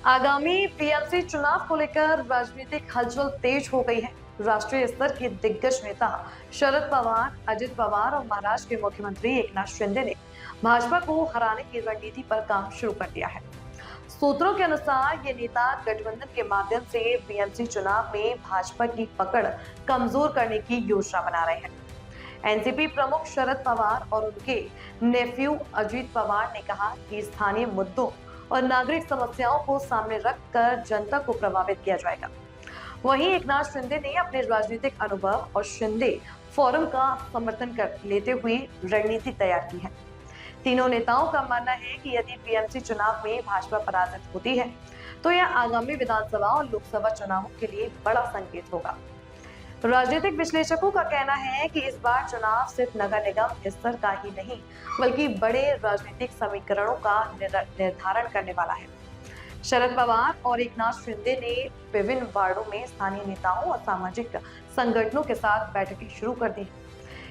आगामी पीएमसी चुनाव को लेकर राजनीतिक हलचल तेज हो गई है। राष्ट्रीय स्तर के दिग्गज नेता शरद पवार, अजित पवार और महाराष्ट्र के मुख्यमंत्री एकनाथ शिंदे ने भाजपा को हराने की रणनीति पर काम शुरू कर दिया है। सूत्रों के अनुसार ये नेता गठबंधन के माध्यम से पीएमसी चुनाव में भाजपा की पकड़ कमजोर करने की योजना बना रहे हैं। एनसीपी प्रमुख शरद पवार और उनके नेफ्यू अजित पवार ने कहा कि स्थानीय मुद्दों और नागरिक समस्याओं को सामने रखकर जनता को प्रभावित किया जाएगा। वहीं एकनाथ शिंदे ने अपने राजनीतिक अनुभव और शिंदे फोरम का समर्थन कर लेते हुए रणनीति तैयार की है। तीनों नेताओं का मानना है कि यदि पीएमसी चुनाव में भाजपा पराजित होती है तो यह आगामी विधानसभा और लोकसभा चुनावों के लिए बड़ा संकेत होगा। राजनीतिक विश्लेषकों का कहना है कि इस बार चुनाव सिर्फ नगर निगम स्तर का ही नहीं बल्कि बड़े राजनीतिक समीकरणों का निर्धारण करने वाला है। शरद पवार और एकनाथ शिंदे ने विभिन्न वार्डों में स्थानीय नेताओं और सामाजिक संगठनों के साथ बैठकें शुरू कर दी।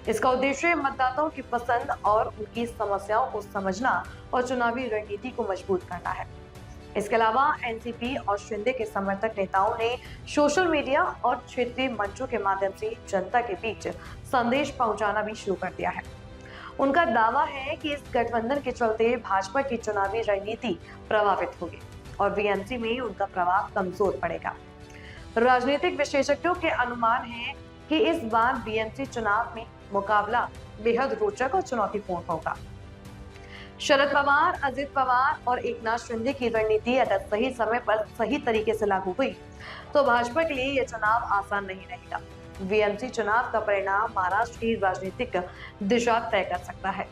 इसका उद्देश्य मतदाताओं की पसंद और उनकी समस्याओं को समझना और चुनावी रणनीति को मजबूत करना है। इसके अलावा एनसीपी और शिंदे के समर्थक नेताओं ने सोशल मीडिया और क्षेत्रीय मंचों के माध्यम से जनता के बीच संदेश पहुंचाना भी शुरू कर दिया है। उनका दावा है कि इस गठबंधन के चलते भाजपा की चुनावी रणनीति प्रभावित होगी और बीएमसी में उनका प्रभाव कमजोर पड़ेगा। राजनीतिक विशेषज्ञों के अनुमान है कि इस बार बीएमसी चुनाव में मुकाबला बेहद रोचक और चुनौतीपूर्ण होगा। शरद पवार, अजित पवार और एकनाथ शिंदे की रणनीति अगर सही समय पर सही तरीके से लागू हुई तो भाजपा के लिए यह चुनाव आसान नहीं रहेगा। बीएमसी चुनाव का परिणाम महाराष्ट्र की राजनीतिक दिशा तय कर सकता है।